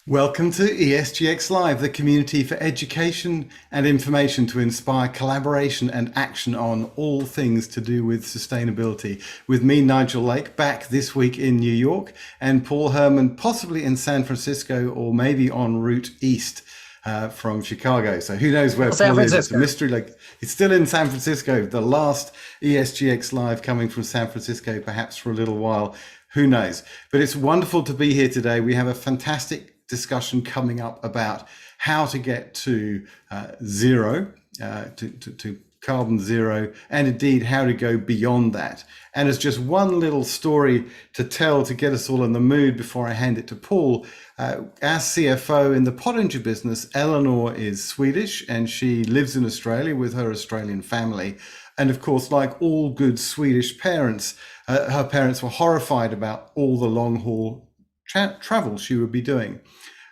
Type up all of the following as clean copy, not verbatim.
Welcome to ESGX Live, the community for education and information to inspire collaboration and action on all things to do with sustainability. With me, Nigel Lake, back this week in New York, and Paul Herman possibly in San Francisco or maybe en route east from Chicago. So who knows where San Paul is? It's a Francisco. mystery. Like, it's still in San Francisco. The last ESGX Live coming from San Francisco, perhaps for a little while. Who knows? But it's wonderful to be here today. We have a fantastic discussion coming up about how to get to zero, to carbon zero, and indeed how to go beyond that. And as just one little story to tell to get us all in the mood before I hand it to Paul, our CFO in the Pottinger business, Eleanor, is Swedish and she lives in Australia with her Australian family. And of course, like all good Swedish parents, her parents were horrified about all the long haul travel she would be doing.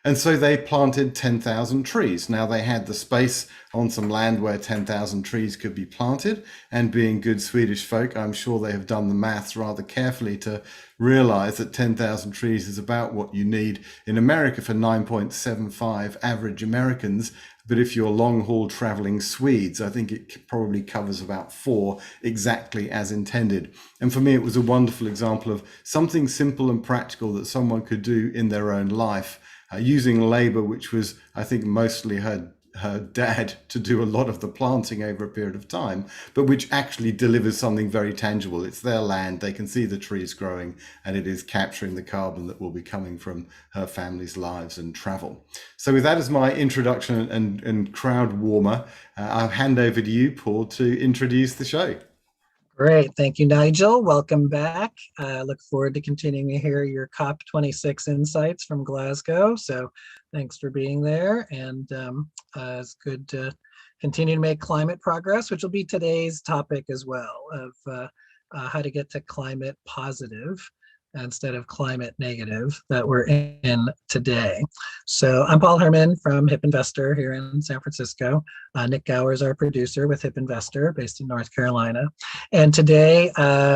And so they planted 10,000 trees. Now they had the space on some land where 10,000 trees could be planted. And being good Swedish folk, I'm sure they have done the maths rather carefully to realize that 10,000 trees is about what you need in America for 9.75 average Americans. But if you're long haul traveling Swedes, I think it probably covers about 4 exactly as intended. And for me, it was a wonderful example of something simple and practical that someone could do in their own life. Using labor, which was, I think, mostly her dad to do a lot of the planting over a period of time, but which actually delivers something very tangible. It's their land, they can see the trees growing, and it is capturing the carbon that will be coming from her family's lives and travel. So with that as my introduction and crowd warmer, I'll hand over to you, Paul, to introduce the show. Great. Thank you, Nigel. Welcome back. Look forward to continuing to hear your COP26 insights from Glasgow. So thanks for being there. And it's good to continue to make climate progress, which will be today's topic as well, of how to get to climate positive instead of climate negative that we're in today. So I'm Paul Herman from Hip Investor here in San Francisco. Nick Gower is our producer with Hip Investor based in North Carolina. And today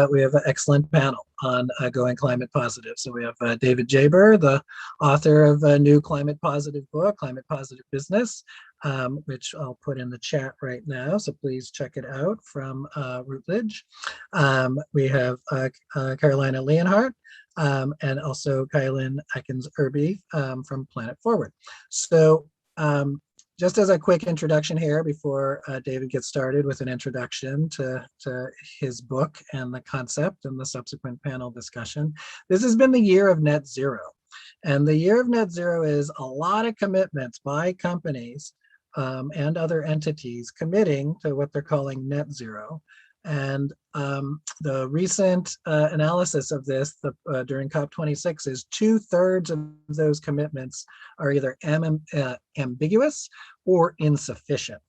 we have an excellent panel on going climate positive. So we have David Jaber, the author of a new climate positive book, Climate Positive Business, which I'll put in the chat right now. So please check it out from Routledge. We have Carolina Leonhardt, and also Kylan Atkins-Irby from Planet Forward. So just as a quick introduction here before David gets started with an introduction to his book and the concept and the subsequent panel discussion, this has been the year of net zero. And the year of net zero is a lot of commitments by companies and other entities committing to what they're calling net zero. And the recent analysis of this during COP26 is 2/3 of those commitments are either ambiguous or insufficient.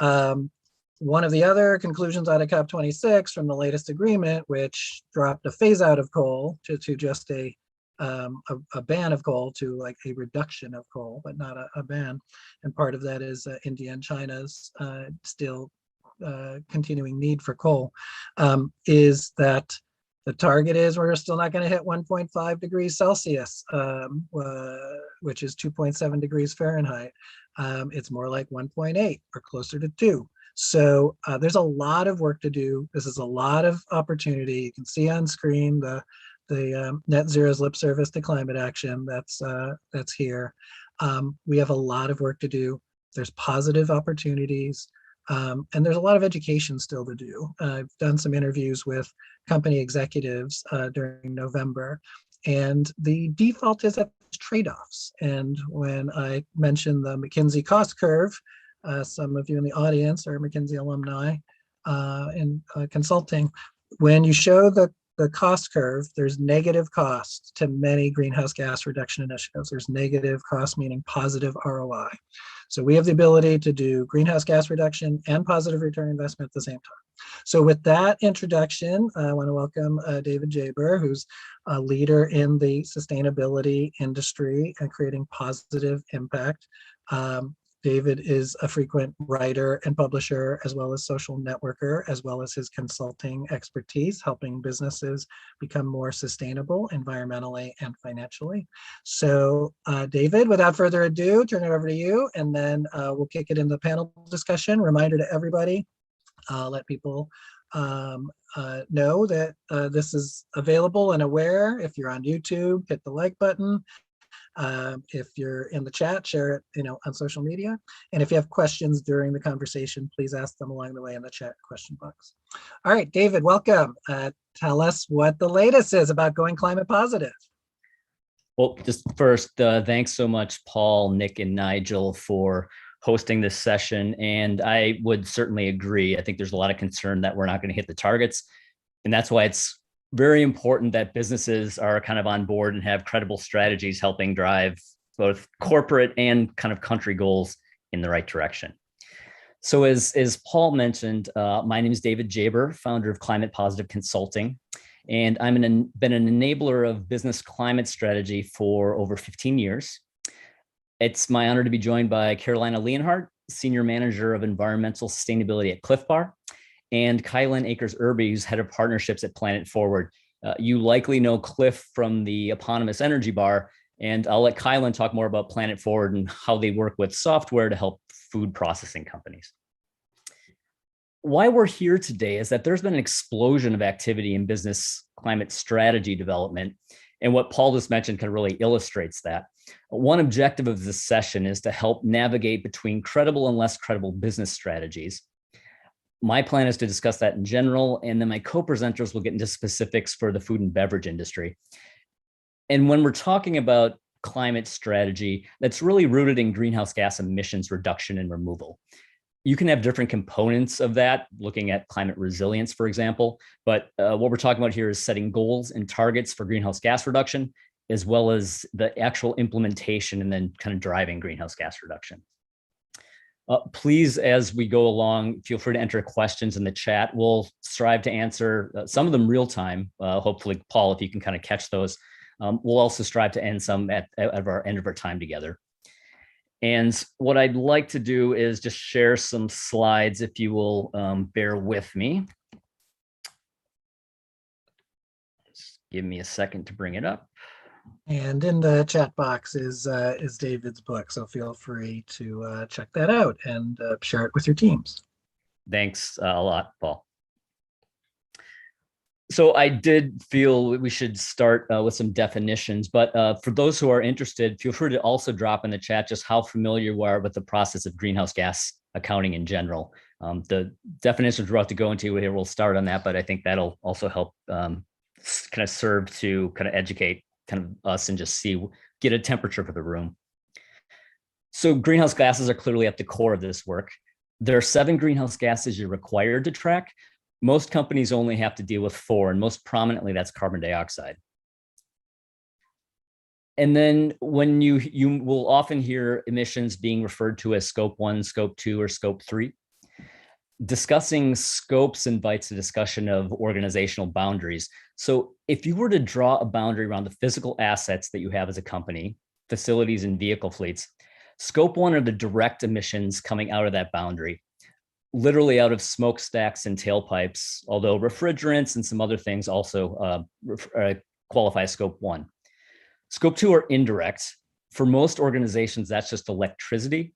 One of the other conclusions out of COP26 from the latest agreement, which dropped a phase out of coal to just a ban of coal to like a reduction of coal, but not a ban. And part of that is India and China's still continuing need for coal, is that the target is we're still not going to hit 1.5 degrees Celsius, which is 2.7 degrees Fahrenheit. It's more like 1.8 or closer to 2. So there's a lot of work to do. This is a lot of opportunity. You can see on screen the net zero's lip service to climate action that's here. We have a lot of work to do. There's positive opportunities. And there's a lot of education still to do. I've done some interviews with company executives during November, and the default is that trade-offs. And when I mentioned the McKinsey cost curve, some of you in the audience are McKinsey alumni in consulting. When you show the cost curve, there's negative cost to many greenhouse gas reduction initiatives. There's negative cost, meaning positive ROI. So we have the ability to do greenhouse gas reduction and positive return investment at the same time. So with that introduction, I want to welcome David Jaber, who's a leader in the sustainability industry and creating positive impact. David is a frequent writer and publisher, as well as social networker, as well as his consulting expertise, helping businesses become more sustainable environmentally and financially. So David, without further ado, turn it over to you, and then we'll kick it into the panel discussion. Reminder to everybody, let people know that this is available and aware. If you're on YouTube, hit the like button. If you're in the chat, share it, on social media. And if you have questions during the conversation, please ask them along the way in the chat question box. All right, David, welcome. Tell us what the latest is about going climate positive. Well, just first, thanks so much, Paul, Nick, and Nigel for hosting this session. And I would certainly agree. I think there's a lot of concern that we're not going to hit the targets. And that's why it's very important that businesses are kind of on board and have credible strategies helping drive both corporate and kind of country goals in the right direction. So as Paul mentioned, my name is David Jaber, founder of Climate Positive Consulting, and I've been an enabler of business climate strategy for over 15 years. It's my honor to be joined by Carolina Leonhardt, Senior Manager of Environmental Sustainability at Cliff Bar, and Kylan Akers-Irby, who's head of partnerships at Planet Forward. You likely know Cliff from the eponymous energy bar, and I'll let Kylan talk more about Planet Forward and how they work with software to help food processing companies. Why we're here today is that there's been an explosion of activity in business climate strategy development, and what Paul just mentioned kind of really illustrates that. One objective of this session is to help navigate between credible and less credible business strategies. My plan is to discuss that in general, and then my co-presenters will get into specifics for the food and beverage industry. And when we're talking about climate strategy, that's really rooted in greenhouse gas emissions reduction and removal. You can have different components of that, looking at climate resilience, for example, but what we're talking about here is setting goals and targets for greenhouse gas reduction, as well as the actual implementation and then kind of driving greenhouse gas reduction. Please, as we go along, feel free to enter questions in the chat. We'll strive to answer some of them real time. Hopefully, Paul, if you can kind of catch those. We'll also strive to end some at our end of our time together. And what I'd like to do is just share some slides, if you will bear with me. Just give me a second to bring it up. And in the chat box is David's book, so feel free to check that out and share it with your teams. Thanks a lot, Paul. So I did feel we should start with some definitions, but for those who are interested, feel free to also drop in the chat just how familiar you are with the process of greenhouse gas accounting in general. The definitions we're about to go into here, we'll start on that, but I think that'll also help kind of serve to kind of educate kind of us and just get a temperature for the room. So greenhouse gases are clearly at the core of this work. There are 7 greenhouse gases you're required to track. Most companies only have to deal with 4, and most prominently, that's carbon dioxide. And then when you will often hear emissions being referred to as scope 1, scope 2, or scope 3. Discussing scopes invites a discussion of organizational boundaries. So if you were to draw a boundary around the physical assets that you have as a company, facilities and vehicle fleets, scope 1 are the direct emissions coming out of that boundary, literally out of smokestacks and tailpipes, although refrigerants and some other things also qualify as scope 1. Scope 2 are indirect. For most organizations, that's just electricity.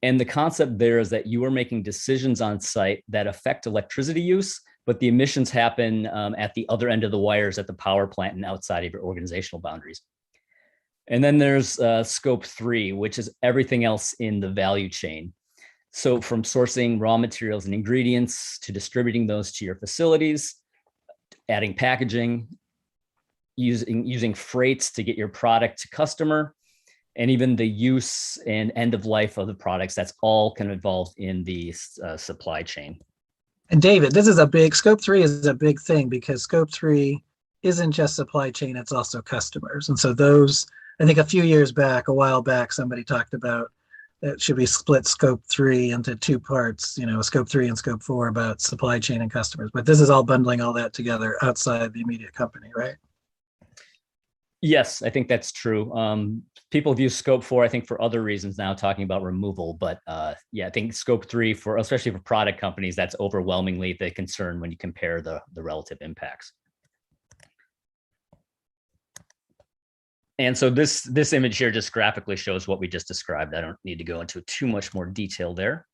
And the concept there is that you are making decisions on site that affect electricity use, but the emissions happen at the other end of the wires at the power plant and outside of your organizational boundaries. And then there's scope 3, which is everything else in the value chain. So from sourcing raw materials and ingredients to distributing those to your facilities, adding packaging, using freights to get your product to customer, and even the use and end of life of the products, that's all kind of involved in the supply chain. And David, this is scope 3 is a big thing because scope 3 isn't just supply chain, it's also customers. And so those, I think a while back, somebody talked about it should be split scope 3 into 2 parts, scope 3 and scope 4 about supply chain and customers. But this is all bundling all that together outside the immediate company, right? Yes, I think that's true. People view scope 4, I think, for other reasons now, talking about removal. But yeah, I think scope 3, for especially for product companies, that's overwhelmingly the concern when you compare the relative impacts. And so this image here just graphically shows what we just described. I don't need to go into too much more detail there.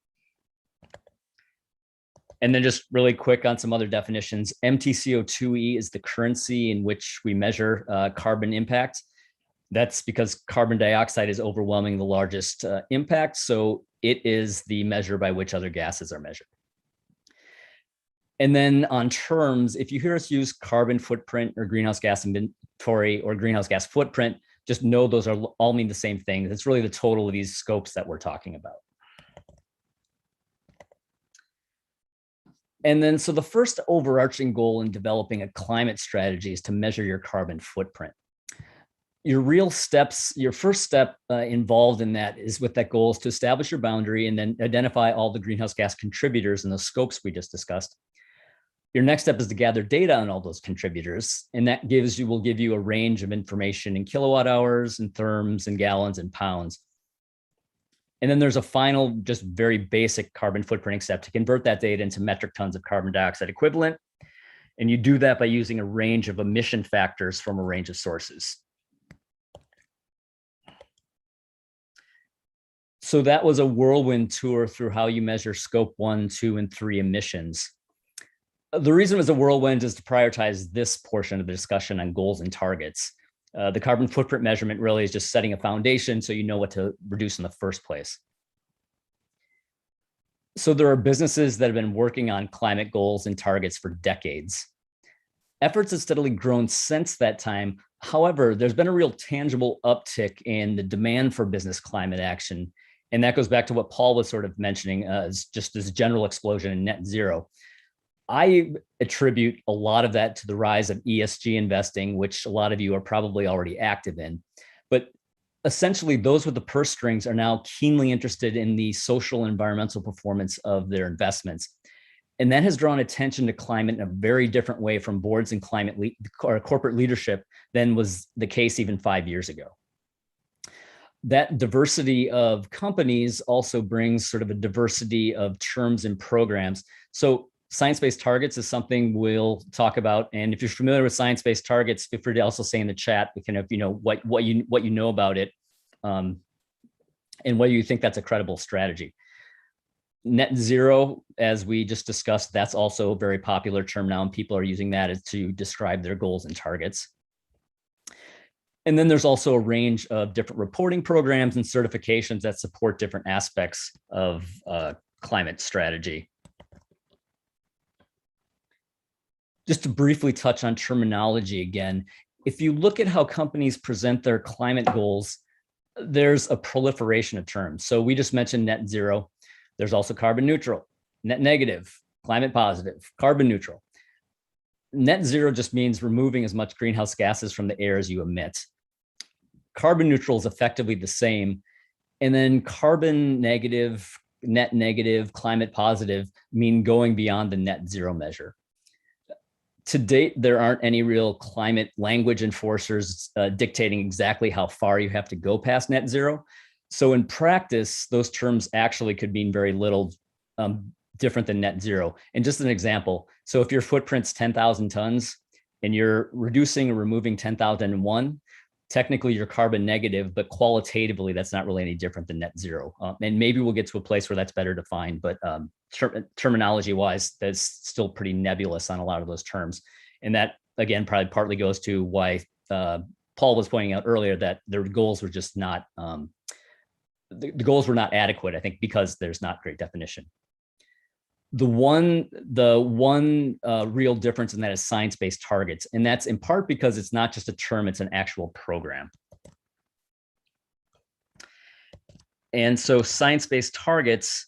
And then just really quick on some other definitions. MTCO2e is the currency in which we measure carbon impact. That's because carbon dioxide is overwhelming the largest impact. So it is the measure by which other gases are measured. And then on terms, if you hear us use carbon footprint or greenhouse gas inventory or greenhouse gas footprint, just know those are all mean the same thing. It's really the total of these scopes that we're talking about. And then, so the first overarching goal in developing a climate strategy is to measure your carbon footprint. Your first step involved in that is with that goal is to establish your boundary and then identify all the greenhouse gas contributors and the scopes we just discussed. Your next step is to gather data on all those contributors, and that will give you a range of information in kilowatt hours and therms and gallons and pounds. And then there's a final, just very basic carbon footprinting step to convert that data into metric tons of carbon dioxide equivalent. And you do that by using a range of emission factors from a range of sources. So that was a whirlwind tour through how you measure scope 1, 2, and 3 emissions. The reason it was a whirlwind is to prioritize this portion of the discussion on goals and targets. The carbon footprint measurement really is just setting a foundation so you know what to reduce in the first place. So there are businesses that have been working on climate goals and targets for decades. Efforts have steadily grown since that time. However, there's been a real tangible uptick in the demand for business climate action. And that goes back to what Paul was sort of mentioning as just this general explosion in net zero. I attribute a lot of that to the rise of ESG investing, which a lot of you are probably already active in. But essentially, those with the purse strings are now keenly interested in the social and environmental performance of their investments. And that has drawn attention to climate in a very different way from boards and corporate leadership than was the case even 5 years ago. That diversity of companies also brings sort of a diversity of terms and programs. So science-based targets is something we'll talk about. And if you're familiar with science-based targets, feel free to also say in the chat, what you know about it, and whether you think that's a credible strategy. Net zero, as we just discussed, that's also a very popular term now, and people are using that to describe their goals and targets. And then there's also a range of different reporting programs and certifications that support different aspects of climate strategy. Just to briefly touch on terminology again, if you look at how companies present their climate goals, there's a proliferation of terms. So we just mentioned net zero. There's also carbon neutral, net negative, climate positive, carbon neutral. Net zero just means removing as much greenhouse gases from the air as you emit. Carbon neutral is effectively the same. And then carbon negative, net negative, climate positive mean going beyond the net zero measure. To date, there aren't any real climate language enforcers dictating exactly how far you have to go past net zero. So in practice, those terms actually could mean very little different than net zero. And just an example, so if your footprint's 10,000 tons and you're reducing or removing 10,001, technically you're carbon negative, but qualitatively, that's not really any different than net zero. And maybe we'll get to a place where that's better defined, but terminology wise, that's still pretty nebulous on a lot of those terms. And that, again, probably partly goes to why Paul was pointing out earlier that their goals were just not, the goals were not adequate, I think, because there's not great definition. The one real difference in that is science-based targets. And that's in part because it's not just a term, it's an actual program. And so science-based targets,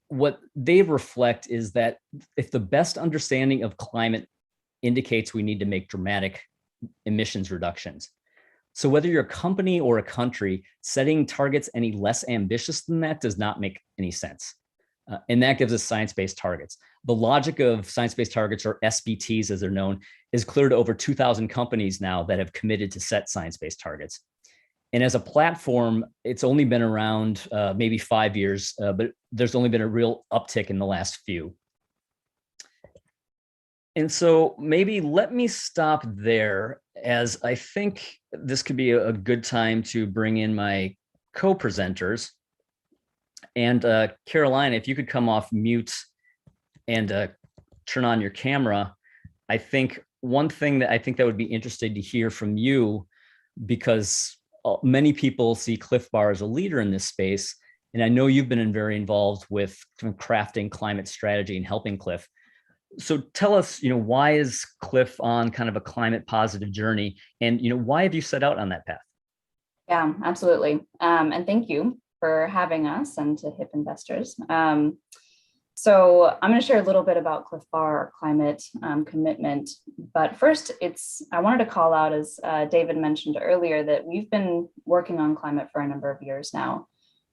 what they reflect is that if the best understanding of climate indicates we need to make dramatic emissions reductions. So whether you're a company or a country, setting targets any less ambitious than that does not make any sense. And that gives us science-based targets. The logic of science-based targets, or SBTs as they're known, is clear to over 2,000 companies now that have committed to set science-based targets. And as a platform, it's only been around maybe 5 years, but there's only been a real uptick in the last few. And so maybe let me stop there, as I think this could be a good time to bring in my co-presenters. And Carolina, if you could come off mute and turn on your camera. I think one thing that I think that would be interesting to hear from you, because many people see Cliff Bar as a leader in this space. And I know you've been very involved with crafting climate strategy and helping Cliff. So tell us, why is Cliff on kind of a climate positive journey? And, why have you set out on that path? Yeah, absolutely. And thank you for having us, and to HIP investors. So I'm going to share a little bit about Cliff Bar, our climate commitment. But first, I wanted to call out, as David mentioned earlier, that we've been working on climate for a number of years now.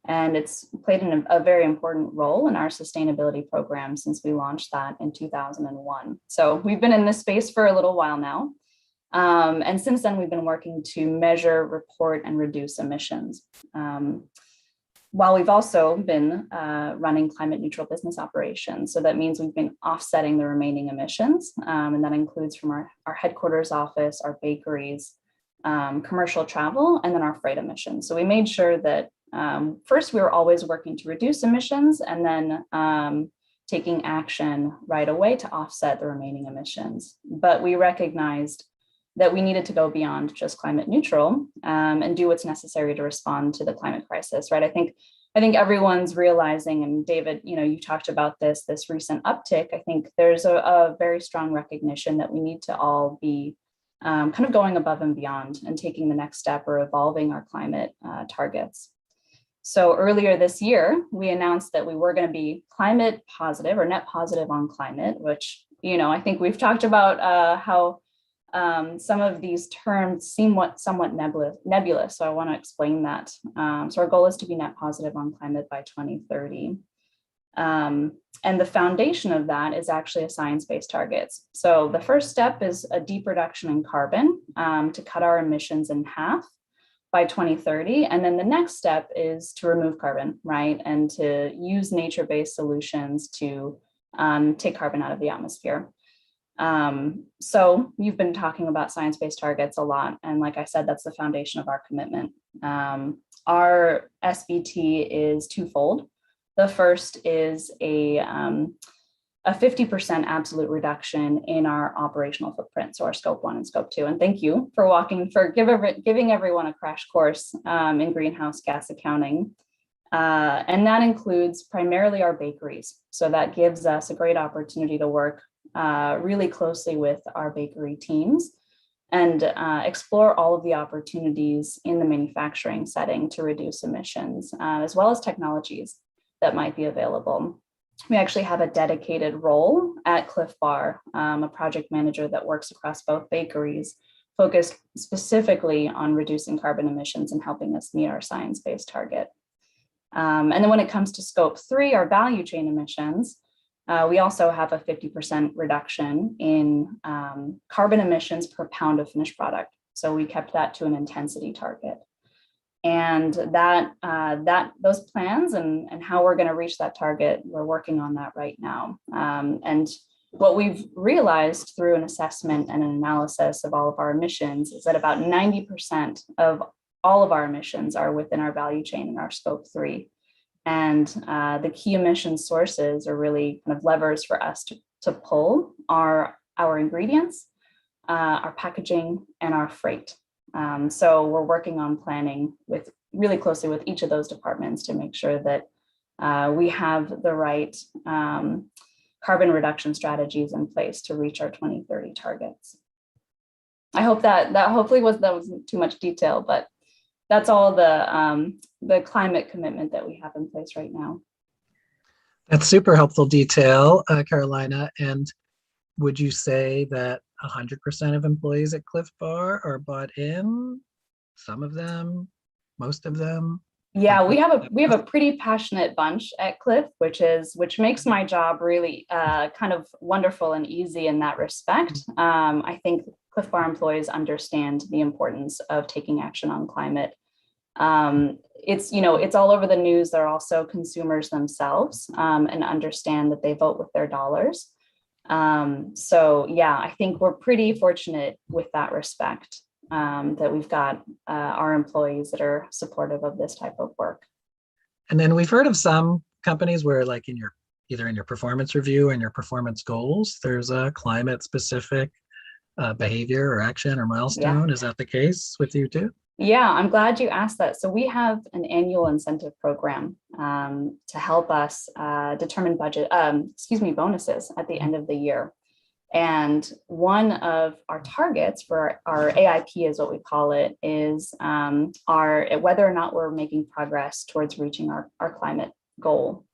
And it's played a very important role in our sustainability program since we launched that in 2001. So we've been in this space for a little while now. And since then, we've been working to measure, report, and reduce emissions. While we've also been running climate neutral business operations. So that means we've been offsetting the remaining emissions. And that includes from our headquarters office, our bakeries, commercial travel, and then our freight emissions. So we made sure that first, we were always working to reduce emissions, and then taking action right away to offset the remaining emissions. But we recognized that we needed to go beyond just climate neutral and do what's necessary to respond to the climate crisis, right? I think everyone's realizing, and David, you talked about this recent uptick. I think there's a very strong recognition that we need to all be kind of going above and beyond and taking the next step, or evolving our climate targets. So earlier this year, we announced that we were going to be climate positive, or net positive on climate, which, I think we've talked about how some of these terms seem somewhat nebulous. So I want to explain that. So our goal is to be net positive on climate by 2030. And the foundation of that is actually a science-based targets. So the first step is a deep reduction in carbon to cut our emissions in half by 2030. And then the next step is to remove carbon, right? And to use nature-based solutions to take carbon out of the atmosphere. So you've been talking about science-based targets a lot. And like I said, that's the foundation of our commitment. Our SBT is twofold. The first is a 50% absolute reduction in our operational footprint, so our scope 1 and scope 2. And thank you for giving everyone a crash course in greenhouse gas accounting. And that includes primarily our bakeries. So that gives us a great opportunity to work really closely with our bakery teams and explore all of the opportunities in the manufacturing setting to reduce emissions, as well as technologies that might be available. We actually have a dedicated role at Cliff Bar, a project manager that works across both bakeries, focused specifically on reducing carbon emissions and helping us meet our science-based target. And then when it comes to scope 3, our value chain emissions, we also have a 50% reduction in carbon emissions per pound of finished product. So we kept that to an intensity target. And those plans and how we're going to reach that target, we're working on that right now. And what we've realized through an assessment and an analysis of all of our emissions is that about 90% of all of our emissions are within our value chain in our scope 3. And the key emission sources are really kind of levers for us to pull are our ingredients, our packaging, and our freight. So we're working on planning really closely with each of those departments to make sure that we have the right carbon reduction strategies in place to reach our 2030 targets. I hope that hopefully wasn't too much detail, but that's all the climate commitment that we have in place right now. That's super helpful detail, Carolina. And would you say that 100% of employees at Cliff Bar are bought in? Some of them, most of them? Yeah, we have a pretty passionate bunch at Cliff, which makes my job really kind of wonderful and easy in that respect. I think Cliff Bar employees understand the importance of taking action on climate. It's all over the news. They're also consumers themselves, and understand that they vote with their dollars. So yeah, I think we're pretty fortunate with that respect, that we've got our employees that are supportive of this type of work. And then we've heard of some companies where like either in your performance review and your performance goals, there's a climate specific behavior or action or milestone. Yeah. Is that the case with you too? Yeah, I'm glad you asked that. So we have an annual incentive program to help us determine bonuses at the end of the year. And one of our targets for our AIP, is what we call it, is whether or not we're making progress towards reaching our climate goal.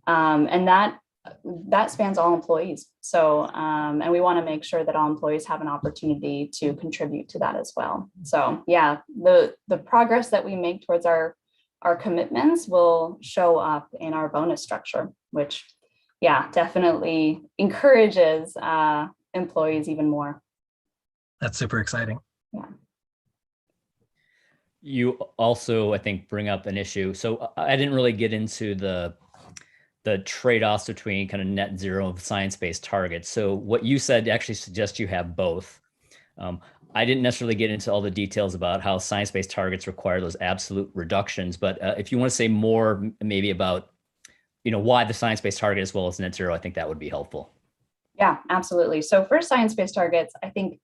And that spans all employees. So, and we want to make sure that all employees have an opportunity to contribute to that as well. So yeah, the progress that we make towards our commitments will show up in our bonus structure, which yeah, definitely encourages employees even more. That's super exciting. Yeah. You also, I think, bring up an issue. So I didn't really get into the trade-offs between kind of net zero and science-based targets. So what you said actually suggests you have both. I didn't necessarily get into all the details about how science-based targets require those absolute reductions, but if you want to say more maybe about why the science-based target as well as net zero, I think that would be helpful. Yeah, absolutely. So for science-based targets, I think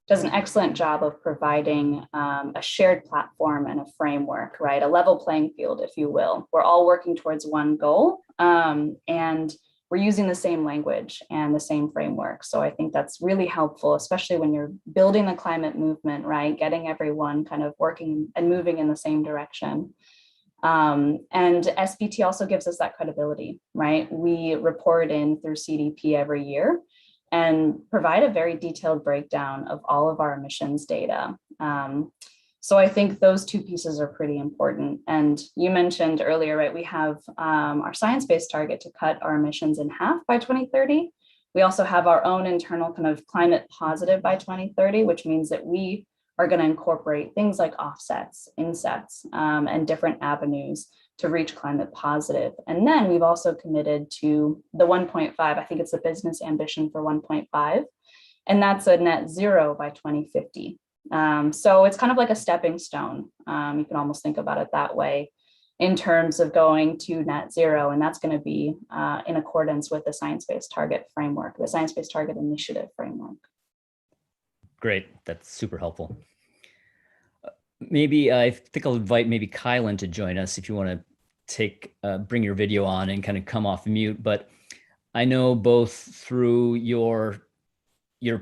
does an excellent job of providing a shared platform and a framework, right? A level playing field, if you will. We're all working towards one goal, and we're using the same language and the same framework. So I think that's really helpful, especially when you're building the climate movement, right? Getting everyone kind of working and moving in the same direction. And SBT also gives us that credibility, right? We report in through CDP every year and provide a very detailed breakdown of all of our emissions data. So I think those two pieces are pretty important. And you mentioned earlier, right, we have our science-based target to cut our emissions in half by 2030. We also have our own internal kind of climate positive by 2030, which means that we are going to incorporate things like offsets, insets, and different avenues to reach climate positive. And then we've also committed to the 1.5, I think it's the business ambition for 1.5, and that's a net zero by 2050. So it's kind of like a stepping stone. You can almost think about it that way in terms of going to net zero, and that's going to be in accordance with the science-based target framework, the science-based target initiative framework. Great, that's super helpful. Maybe I think I'll invite maybe Kylan to join us if you want to bring your video on and kind of come off mute. But I know both through your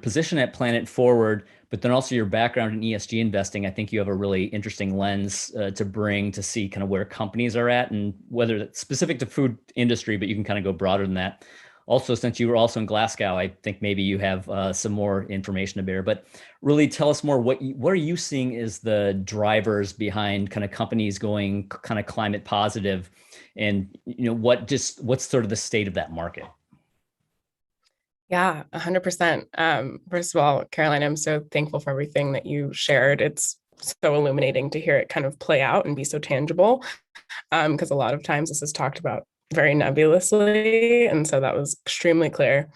position at Planet Forward, but then also your background in ESG investing, I think you have a really interesting lens to bring to see kind of where companies are at, and whether it's specific to food industry, but you can kind of go broader than that. Also, since you were also in Glasgow, I think maybe you have some more information to bear, but really tell us more, what are you seeing as the drivers behind kind of companies going kind of climate positive, and what's sort of the state of that market? Yeah, 100%. First of all, Caroline, I'm so thankful for everything that you shared. It's so illuminating to hear it kind of play out and be so tangible, because a lot of times this is talked about very nebulously, and so that was extremely clear.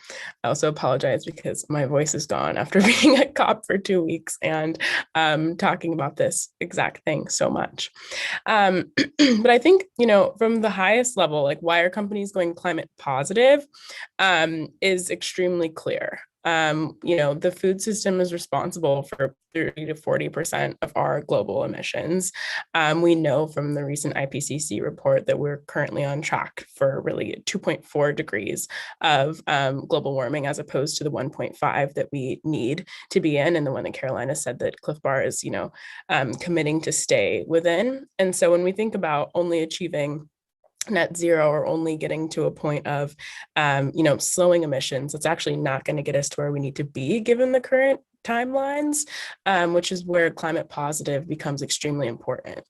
I also apologize because my voice is gone after being at COP for 2 weeks and talking about this exact thing so much. But I think, from the highest level, like why are companies going climate positive is extremely clear. The food system is responsible for 30 to 40% of our global emissions. We know from the recent IPCC report that we're currently on track for really 2.4 degrees of global warming, as opposed to the 1.5 that we need to be in, and the one that Carolina said that Cliff Bar is, committing to stay within. And so when we think about only achieving net zero or only getting to a point of, slowing emissions, it's actually not going to get us to where we need to be given the current timelines, which is where climate positive becomes extremely important.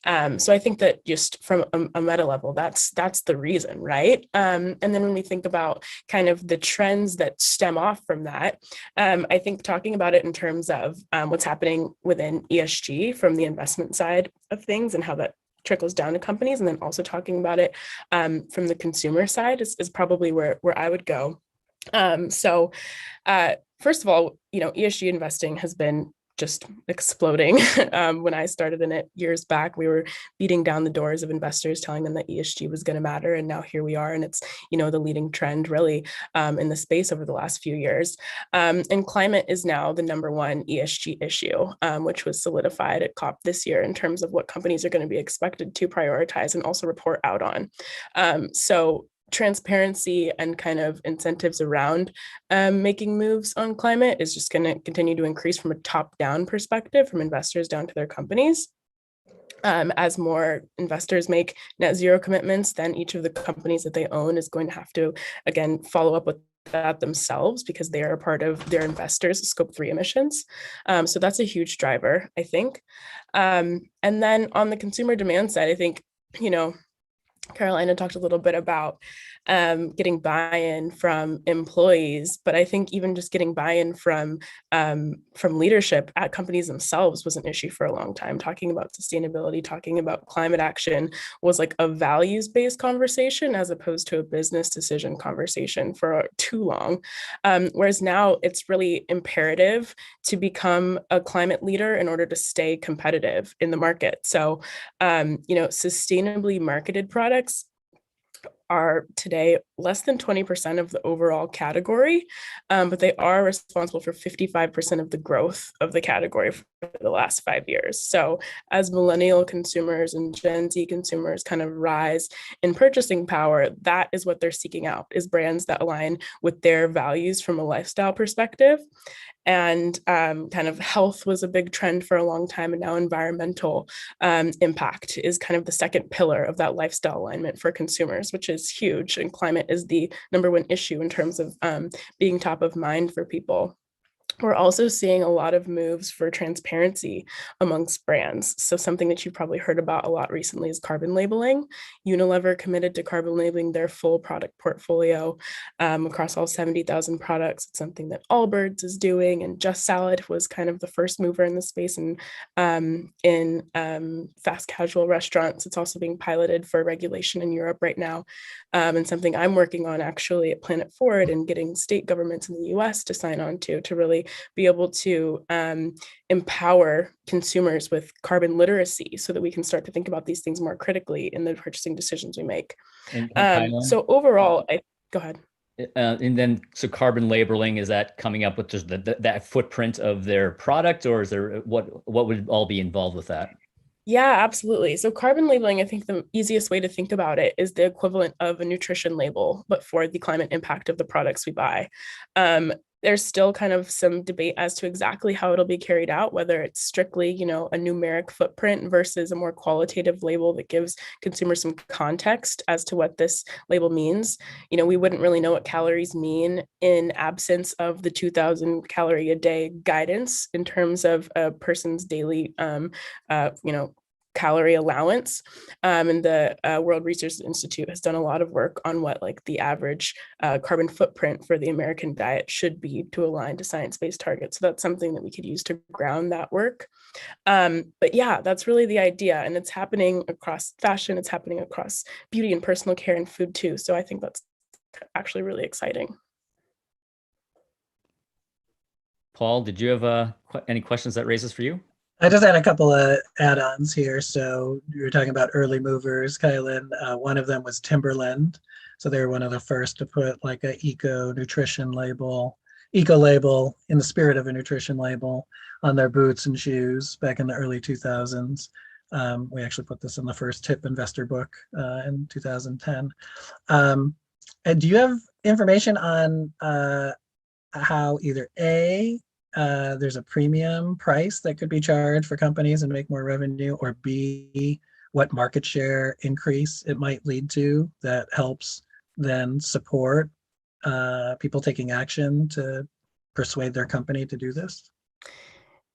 So I think that just from a meta level, that's the reason, right? And then when we think about kind of the trends that stem off from that, I think talking about it in terms of what's happening within ESG from the investment side of things and how that trickles down to companies, and then also talking about it from the consumer side is probably where I would go. So first of all, ESG investing has been just exploding. When I started in it years back, we were beating down the doors of investors, telling them that ESG was going to matter. And now here we are. And it's, the leading trend really in the space over the last few years. And climate is now the #1 ESG issue, which was solidified at COP this year in terms of what companies are going to be expected to prioritize and also report out on. So transparency and kind of incentives around making moves on climate is just going to continue to increase from a top-down perspective, from investors down to their companies. As more investors make net zero commitments, then each of the companies that they own is going to have to, again, follow up with that themselves because they are a part of their investors' scope 3 emissions. So that's a huge driver, I think. And then on the consumer demand side, I think, Carolina talked a little bit about getting buy-in from employees, but I think even just getting buy-in from leadership at companies themselves was an issue for a long time. Talking about sustainability, talking about climate action was like a values-based conversation as opposed to a business decision conversation for too long. Whereas now it's really imperative to become a climate leader in order to stay competitive in the market. So, sustainably marketed products are today less than 20% of the overall category, but they are responsible for 55% of the growth of the category for the last 5 years. So as millennial consumers and Gen Z consumers kind of rise in purchasing power, that is what they're seeking out, is brands that align with their values from a lifestyle perspective. And kind of health was a big trend for a long time, and now environmental impact is kind of the second pillar of that lifestyle alignment for consumers, which is huge. And climate is the #1 issue in terms of being top of mind for people. We're also seeing a lot of moves for transparency amongst brands. So something that you've probably heard about a lot recently is carbon labeling. Unilever committed to carbon labeling their full product portfolio across all 70,000 products. It's something that Allbirds is doing, and Just Salad was kind of the first mover in the space in fast casual restaurants. It's also being piloted for regulation in Europe right now, and something I'm working on actually at Planet Forward and getting state governments in the US to sign on to really be able to empower consumers with carbon literacy so that we can start to think about these things more critically in the purchasing decisions we make. So overall, go ahead. And then, so carbon labeling, is that coming up with just that footprint of their product, or is there what would all be involved with that? Yeah, absolutely. So carbon labeling, I think the easiest way to think about it is the equivalent of a nutrition label, but for the climate impact of the products we buy. There's still kind of some debate as to exactly how it'll be carried out, whether it's strictly, a numeric footprint versus a more qualitative label that gives consumers some context as to what this label means. We wouldn't really know what calories mean in absence of the 2,000 calorie a day guidance in terms of a person's daily, calorie allowance. And the World Resources Institute has done a lot of work on what the average carbon footprint for the American diet should be to align to science-based targets. So that's something that we could use to ground that work. But yeah, that's really the idea. And it's happening across fashion, it's happening across beauty and personal care and food too. So I think that's actually really exciting. Paul, did you have any questions that raises for you? I just had a couple of add-ons here. So you were talking about early movers, Kylan. One of them was Timberland. So they were one of the first to put a eco label in the spirit of a nutrition label on their boots and shoes back in the early 2000s. We actually put this in the first tip investor book in 2010. And do you have information on how either there's a premium price that could be charged for companies and make more revenue, or B, what market share increase it might lead to that helps then support people taking action to persuade their company to do this?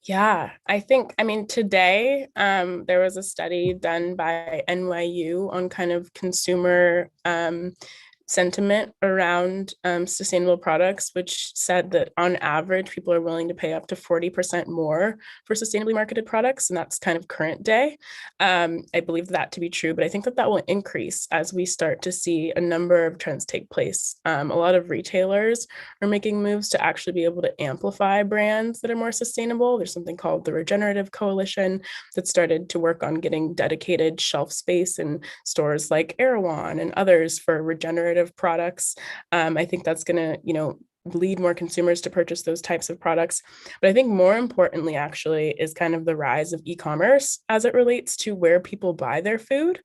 Yeah, I mean, today there was a study done by NYU on kind of consumer sentiment around sustainable products, which said that on average, people are willing to pay up to 40% more for sustainably marketed products. And that's kind of current day. I believe that to be true, but I think that that will increase as we start to see a number of trends take place. A lot of retailers are making moves to actually be able to amplify brands that are more sustainable. There's something called the Regenerative Coalition that started to work on getting dedicated shelf space in stores like Erewhon and others for regenerative products. I think that's going to, lead more consumers to purchase those types of products. But I think more importantly, actually, is kind of the rise of e-commerce as it relates to where people buy their food.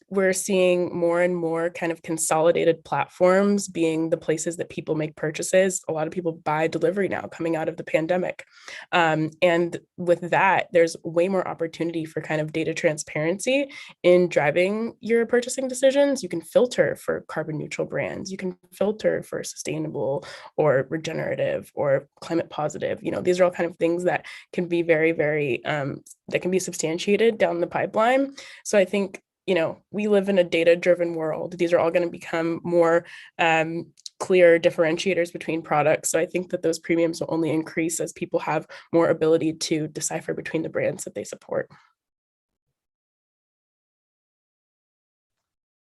We're seeing more and more kind of consolidated platforms being the places that people make purchases. A lot of people buy delivery now coming out of the pandemic. And with that, there's way more opportunity for kind of data transparency in driving your purchasing decisions. You can filter for carbon neutral brands. You can filter for sustainable or regenerative or climate positive. These are all kind of things that can be very, very, that can be substantiated down the pipeline. So I think we live in a data-driven world. These are all going to become more clear differentiators between products. So I think that those premiums will only increase as people have more ability to decipher between the brands that they support.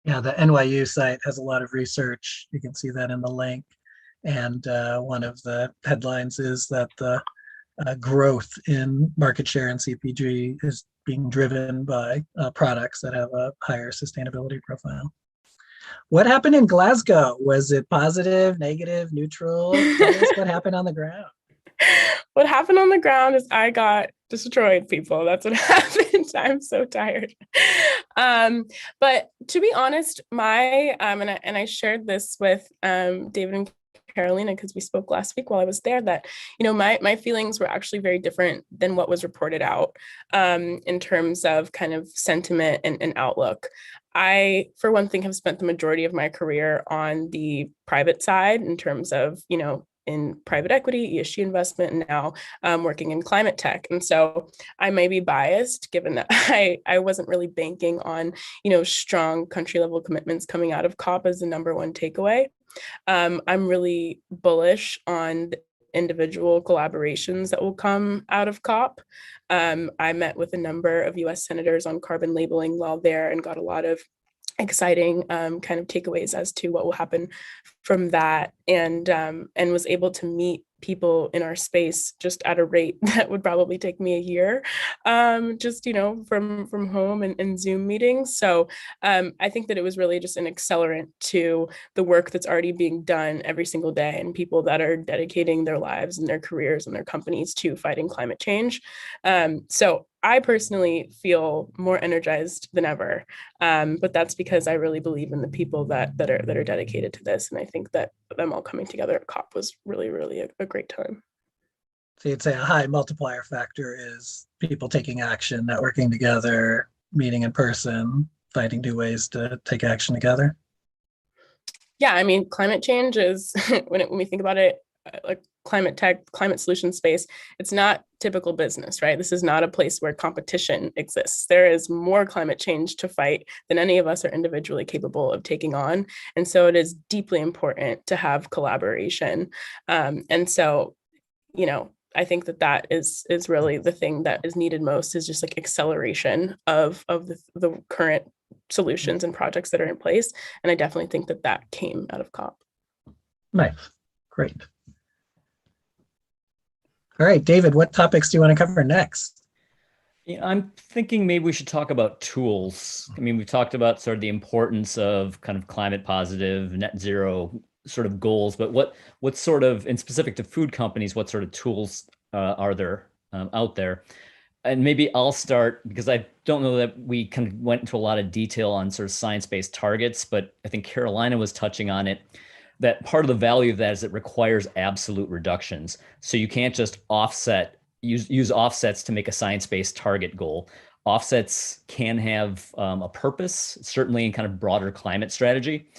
Yeah, the NYU site has a lot of research. You can see that in the link. And one of the headlines is that the growth in market share in CPG is being driven by products that have a higher sustainability profile. What happened in Glasgow? Was it positive, negative, neutral? Tell us what happened on the ground. What happened on the ground is I got destroyed, people. That's what happened. I'm so tired. But to be honest, my and I shared this with David and Carolina, because we spoke last week while I was there, that my feelings were actually very different than what was reported out in terms of kind of sentiment and outlook. I, for one thing, have spent the majority of my career on the private side in terms of in private equity, ESG investment, and now working in climate tech. And so I may be biased given that I wasn't really banking on strong country level commitments coming out of COP as the number one takeaway. I'm really bullish on individual collaborations that will come out of COP. I met with a number of US senators on carbon labeling while there and got a lot of exciting kind of takeaways as to what will happen from that, and was able to meet people in our space just at a rate that would probably take me a year, just from home and Zoom meetings. So I think that it was really just an accelerant to the work that's already being done every single day, and people that are dedicating their lives and their careers and their companies to fighting climate change. So I personally feel more energized than ever, but that's because I really believe in the people that are dedicated to this, and I think that them all coming together at COP was really, really a great time. So you'd say a high multiplier factor is people taking action, networking together, meeting in person, finding new ways to take action together. Yeah, I mean, climate change is when we think about it, like climate tech, climate solution space, it's not typical business, right? This is not a place where competition exists. There is more climate change to fight than any of us are individually capable of taking on. And so it is deeply important to have collaboration. And so, I think that is really the thing that is needed most, is just like acceleration of the current solutions and projects that are in place. And I definitely think that came out of COP. Nice. Great. All right, David, what topics do you want to cover next? Yeah, I'm thinking maybe we should talk about tools. I mean, we've talked about sort of the importance of kind of climate positive, net zero sort of goals, but what sort of, and specific to food companies, what sort of tools are there out there? And maybe I'll start, because I don't know that we kind of went into a lot of detail on sort of science-based targets, but I think Carolina was touching on it, that part of the value of that is it requires absolute reductions. So you can't just use offsets to make a science-based target goal. Offsets can have a purpose, certainly in kind of broader climate strategy.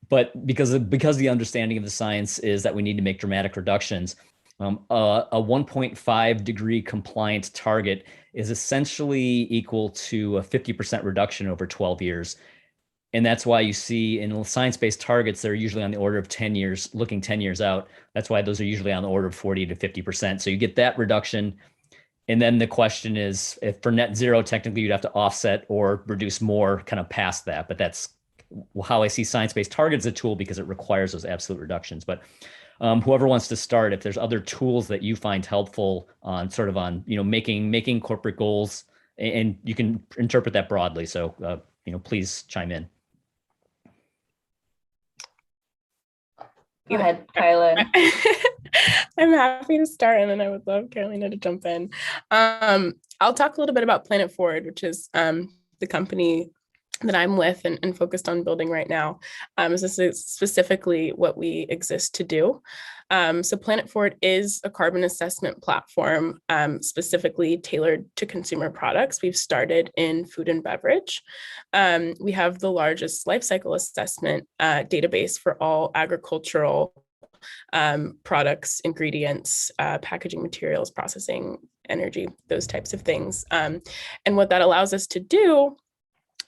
But because the understanding of the science is that we need to make dramatic reductions, A 1.5 degree compliance target is essentially equal to a 50% reduction over 12 years. And that's why you see in science-based targets, they're usually on the order of 10 years, looking 10 years out. That's why those are usually on the order of 40 to 50%. So you get that reduction. And then the question is, if for net zero, technically you'd have to offset or reduce more kind of past that. But that's how I see science-based targets as a tool, because it requires those absolute reductions. But whoever wants to start, if there's other tools that you find helpful on sort of on, making corporate goals, and you can interpret that broadly. So, please chime in. Go ahead, Kylan. I'm happy to start, and then I would love Carolina to jump in. I'll talk a little bit about Planet Forward, which is the company that I'm with and focused on building right now. This is specifically what we exist to do. So Planet Forward is a carbon assessment platform specifically tailored to consumer products. We've started in food and beverage. We have the largest life cycle assessment database for all agricultural products, ingredients, packaging materials, processing, energy, those types of things. And what that allows us to do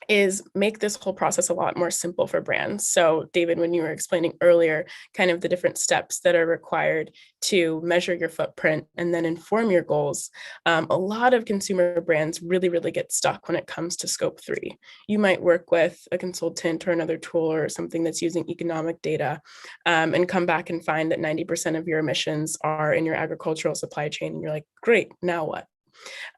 is make this whole process a lot more simple for brands. So David, when you were explaining earlier, kind of the different steps that are required to measure your footprint and then inform your goals, a lot of consumer brands really, really get stuck when it comes to scope 3. You might work with a consultant or another tool or something that's using economic data and come back and find that 90% of your emissions are in your agricultural supply chain. And you're like, great, now what?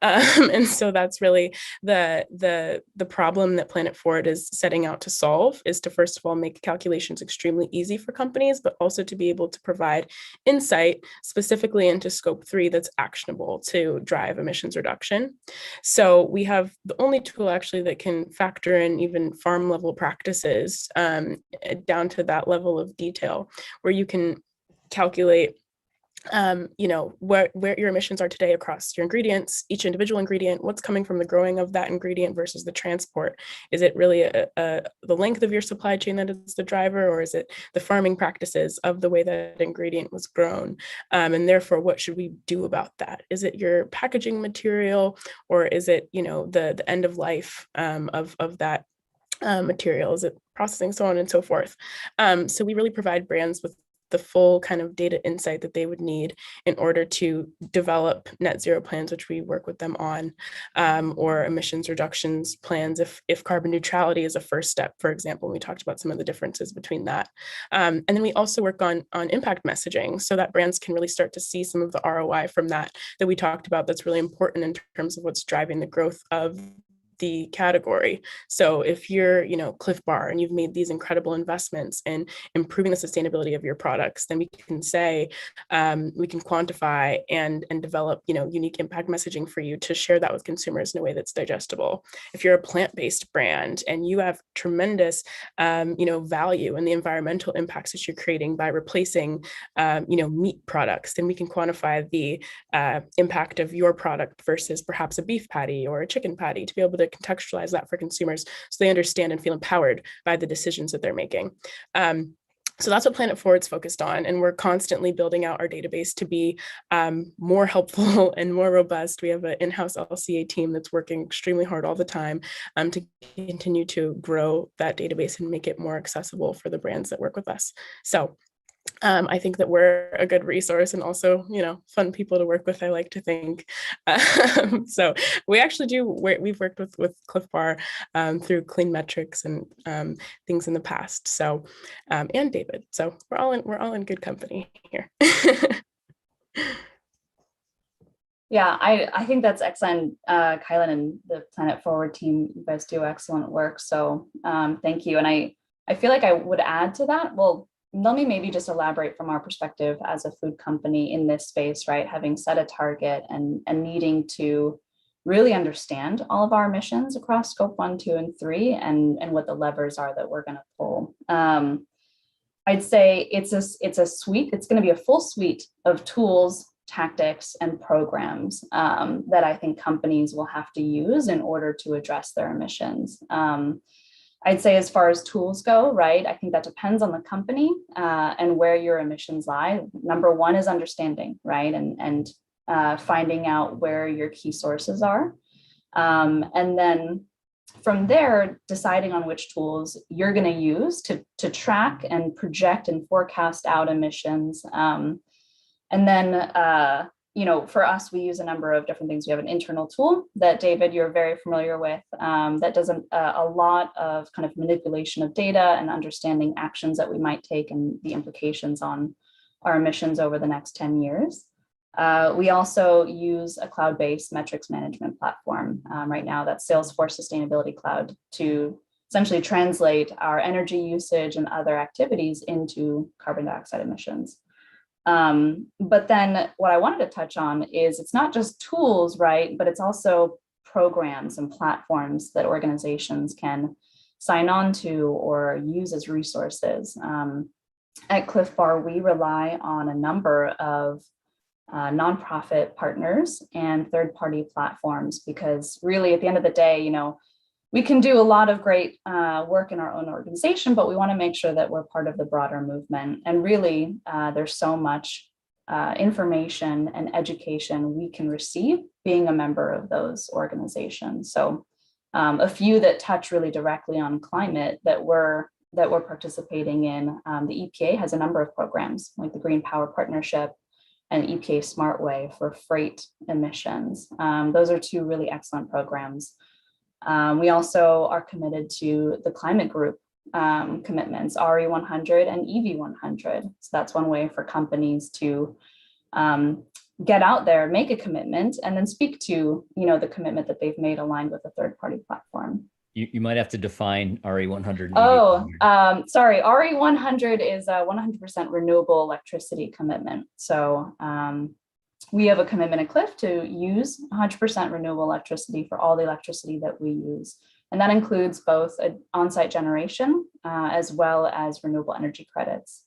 And so that's really the problem that Planet Forward is setting out to solve, is to first of all make calculations extremely easy for companies, but also to be able to provide insight specifically into scope 3 that's actionable to drive emissions reduction. So we have the only tool actually that can factor in even farm level practices down to that level of detail, where you can calculate where your emissions are today across your ingredients, each individual ingredient, what's coming from the growing of that ingredient versus the transport. Is it really the length of your supply chain that is the driver, or is it the farming practices of the way that ingredient was grown? And therefore, what should we do about that? Is it your packaging material, or is it, the end of life of that material? Is it processing, so on and so forth? So we really provide brands with the full kind of data insight that they would need in order to develop net zero plans, which we work with them on, or emissions reductions plans if carbon neutrality is a first step, for example. We talked about some of the differences between that. And then we also work on impact messaging so that brands can really start to see some of the ROI from that we talked about. That's really important in terms of what's driving the growth of the category. So if you're, Cliff Bar, and you've made these incredible investments in improving the sustainability of your products, then we can say, we can quantify and develop, unique impact messaging for you to share that with consumers in a way that's digestible. If you're a plant-based brand and you have tremendous, value in the environmental impacts that you're creating by replacing, meat products, then we can quantify the impact of your product versus perhaps a beef patty or a chicken patty to be able to contextualize that for consumers so they understand and feel empowered by the decisions that they're making. So that's what Planet Forward's focused on, and we're constantly building out our database to be more helpful and more robust. We have an in-house LCA team that's working extremely hard all the time to continue to grow that database and make it more accessible for the brands that work with us. So I think that we're a good resource and also, fun people to work with, I like to think. So we actually we've worked with Cliff Bar through Clean Metrics and things in the past. So, and David, so we're all in good company here. Yeah, I think that's excellent, Kylan and the Planet Forward team. You guys do excellent work. So thank you. And I feel like I would add to that. Well, let me maybe just elaborate from our perspective as a food company in this space, right? Having set a target and needing to really understand all of our emissions across scope 1, 2, and 3, and what the levers are that we're going to pull. I'd say it's a suite. It's going to be a full suite of tools, tactics, and programs that I think companies will have to use in order to address their emissions. I'd say as far as tools go, right, I think that depends on the company and where your emissions lie. Number one is understanding, right, and finding out where your key sources are. And then from there, deciding on which tools you're going to use to track and project and forecast out emissions. And then, for us, we use a number of different things. We have an internal tool that, David, you're very familiar with, that does a lot of kind of manipulation of data and understanding actions that we might take and the implications on our emissions over the next 10 years. We also use a cloud-based metrics management platform right now, that's Salesforce Sustainability Cloud, to essentially translate our energy usage and other activities into carbon dioxide emissions. But then what I wanted to touch on is it's not just tools, right, but it's also programs and platforms that organizations can sign on to or use as resources. At Cliff Bar, we rely on a number of nonprofit partners and third-party platforms, because really at the end of the day, we can do a lot of great work in our own organization, but we want to make sure that we're part of the broader movement. And really, there's so much information and education we can receive being a member of those organizations. So a few that touch really directly on climate that we're participating in, the EPA has a number of programs like the Green Power Partnership and EPA Smart Way for freight emissions. Those are two really excellent programs. We also are committed to the climate group commitments, RE100 and EV100. So that's one way for companies to get out there, make a commitment, and then speak to the commitment that they've made aligned with a third-party platform. You might have to define RE100. Sorry. RE100 is a 100% renewable electricity commitment. So we have a commitment at Cliff to use 100% renewable electricity for all the electricity that we use. And that includes both on-site generation as well as renewable energy credits.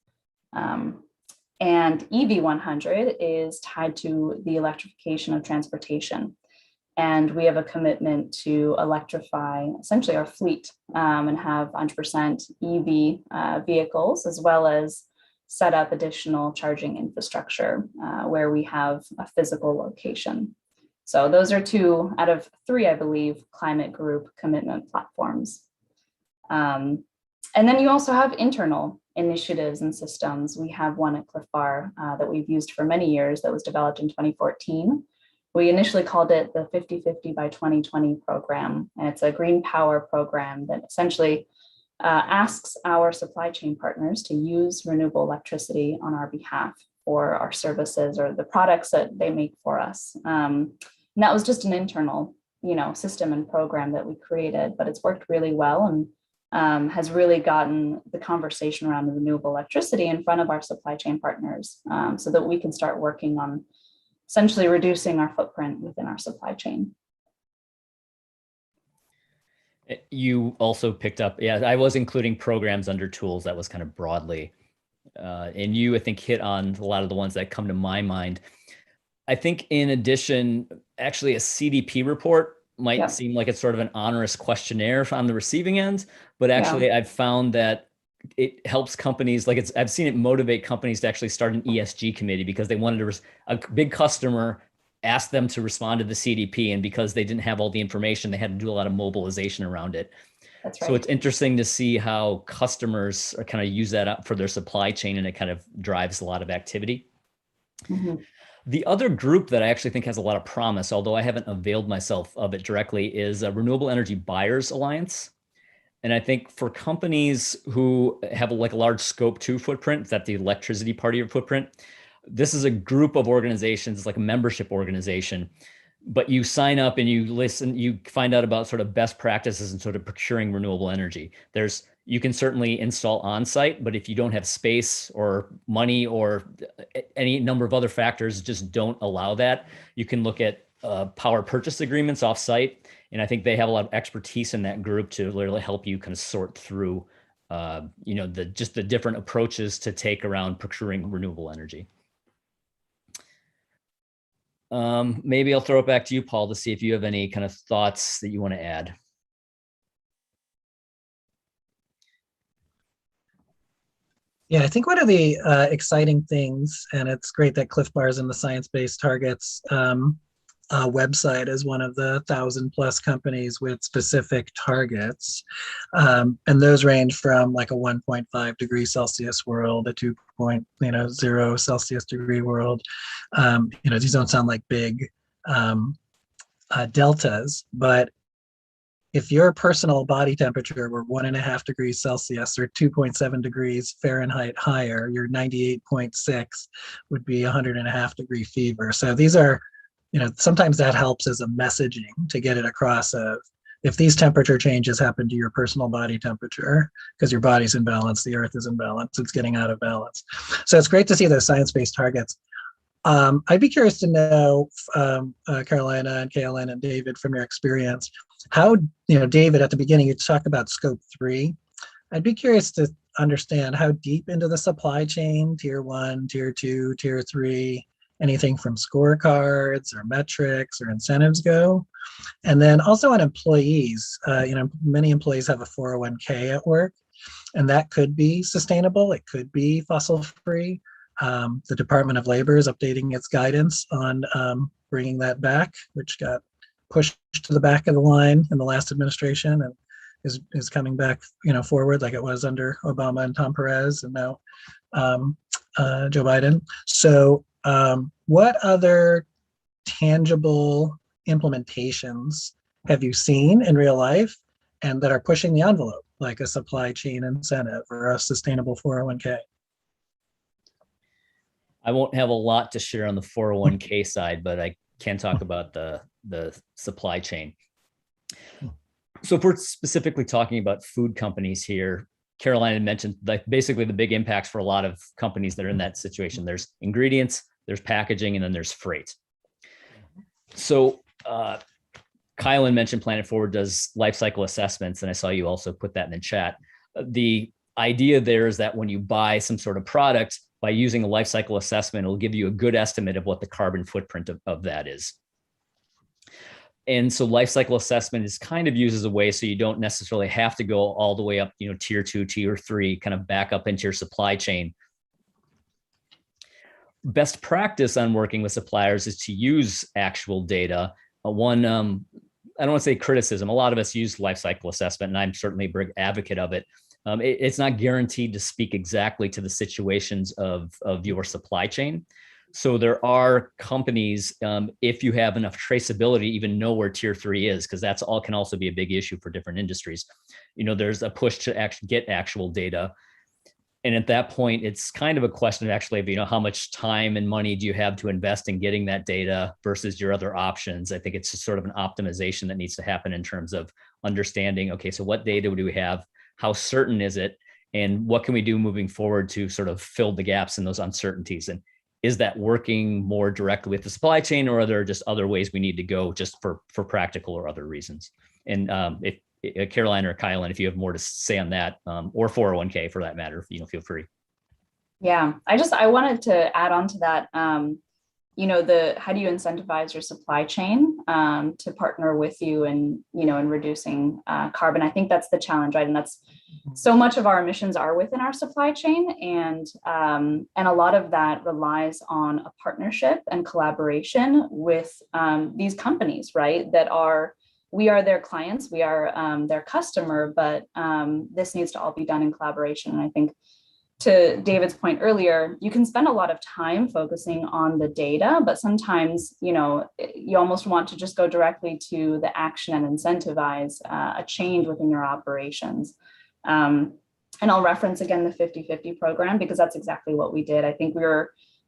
And EV100 is tied to the electrification of transportation. And we have a commitment to electrify essentially our fleet and have 100% EV vehicles, as well as set up additional charging infrastructure where we have a physical location. So those are 2 out of 3, I believe, climate group commitment platforms. And then you also have internal initiatives and systems. We have one at Cliff Bar that we've used for many years that was developed in 2014. We initially called it the 50/50 by 2020 program, and it's a green power program that essentially asks our supply chain partners to use renewable electricity on our behalf for our services or the products that they make for us. And that was just an internal, system and program that we created, but it's worked really well and has really gotten the conversation around the renewable electricity in front of our supply chain partners so that we can start working on essentially reducing our footprint within our supply chain. You also picked up, I was including programs under tools. That was kind of broadly. And you, I think, hit on a lot of the ones that come to my mind. I think in addition, actually a CDP report might seem like it's sort of an onerous questionnaire on the receiving end, but actually I've found that it helps companies, I've seen it motivate companies to actually start an ESG committee because they wanted to, a big customer asked them to respond to the CDP, and because they didn't have all the information, they had to do a lot of mobilization around it. That's right. So it's interesting to see how customers are kind of use that up for their supply chain, and it kind of drives a lot of activity. Mm-hmm. The other group that I actually think has a lot of promise, although I haven't availed myself of it directly, is a Renewable Energy Buyers Alliance. And I think for companies who have a large scope 2 footprint, that the electricity part of your footprint, this is a group of organizations, like a membership organization, but you sign up and you listen, you find out about sort of best practices and sort of procuring renewable energy. You can certainly install on-site, but if you don't have space or money or any number of other factors just don't allow that, you can look at power purchase agreements off-site. And I think they have a lot of expertise in that group to literally help you kind of sort through, the different approaches to take around procuring renewable energy. Maybe I'll throw it back to you, Paul, to see if you have any kind of thoughts that you want to add. Yeah, I think one of the exciting things, and it's great that Cliff Bar is in the Science-Based Targets website as one of the 1,000+ companies with specific targets. And those range from like a 1.5 degree Celsius world, a 2.0 Celsius degree world. These don't sound like big deltas, but if your personal body temperature were 1.5 degrees Celsius or 2.7 degrees Fahrenheit higher, your 98.6 would be 100.5 degree fever. So these are, sometimes that helps as a messaging to get it across of, if these temperature changes happen to your personal body temperature, because your body's in balance, the earth is in balance, it's getting out of balance. So it's great to see those science-based targets. I'd be curious to know, Carolina and Kaylin and David, from your experience, how, David, at the beginning, you talked about scope 3. I'd be curious to understand how deep into the supply chain, tier 1, tier 2, tier 3, anything from scorecards or metrics or incentives go. And then also on employees, many employees have a 401k at work, and that could be sustainable. It could be fossil free. The Department of Labor is updating its guidance on bringing that back, which got pushed to the back of the line in the last administration and is coming back, forward like it was under Obama and Tom Perez and now Joe Biden. So what other tangible implementations have you seen in real life and that are pushing the envelope, like a supply chain incentive or a sustainable 401k? I won't have a lot to share on the 401k side, but I can talk about the supply chain. So if we're specifically talking about food companies here, Caroline had mentioned like basically the big impacts for a lot of companies that are in that situation. There's ingredients, there's packaging, and then there's freight. So Kylan mentioned Planet Forward does life cycle assessments, and I saw you also put that in the chat. The idea there is that when you buy some sort of product, by using a life cycle assessment, it'll give you a good estimate of what the carbon footprint of that is. And so life cycle assessment is kind of used as a way so you don't necessarily have to go all the way up, tier 2, tier 3, kind of back up into your supply chain. Best practice on working with suppliers is to use actual data. I don't want to say criticism. A lot of us use life cycle assessment, and I'm certainly a big advocate of it. It's not guaranteed to speak exactly to the situations of your supply chain. So there are companies, if you have enough traceability, even know where tier 3 is, because that's all can also be a big issue for different industries. There's a push to actually get actual data. And at that point, it's kind of a question of actually, how much time and money do you have to invest in getting that data versus your other options? I think it's just sort of an optimization that needs to happen in terms of understanding, okay, so what data do we have? How certain is it? And what can we do moving forward to sort of fill the gaps in those uncertainties? And is that working more directly with the supply chain, or are there just other ways we need to go just for practical or other reasons? And if Caroline or Kylan, if you have more to say on that, or 401k for that matter, feel free. Yeah, I wanted to add on to that. How do you incentivize your supply chain to partner with you in reducing carbon? I think that's the challenge, right? And that's so much of our emissions are within our supply chain, and a lot of that relies on a partnership and collaboration with these companies, right? We are their clients, we are their customer, but this needs to all be done in collaboration. And I think, to David's point earlier, you can spend a lot of time focusing on the data, but sometimes, you almost want to just go directly to the action and incentivize a change within your operations. And I'll reference again the 50-50 program, because that's exactly what we did. I think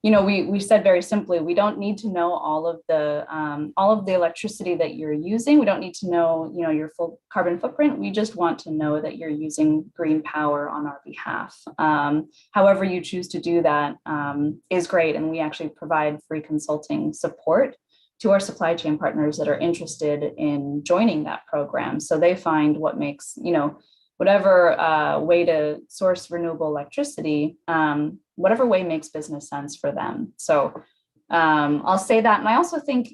we said very simply, we don't need to know all of the electricity that you're using. We don't need to know, your full carbon footprint. We just want to know that you're using green power on our behalf. However you choose to do that is great. And we actually provide free consulting support to our supply chain partners that are interested in joining that program. So they find what makes, whatever way to source renewable electricity, whatever way makes business sense for them. So I'll say that. And I also think,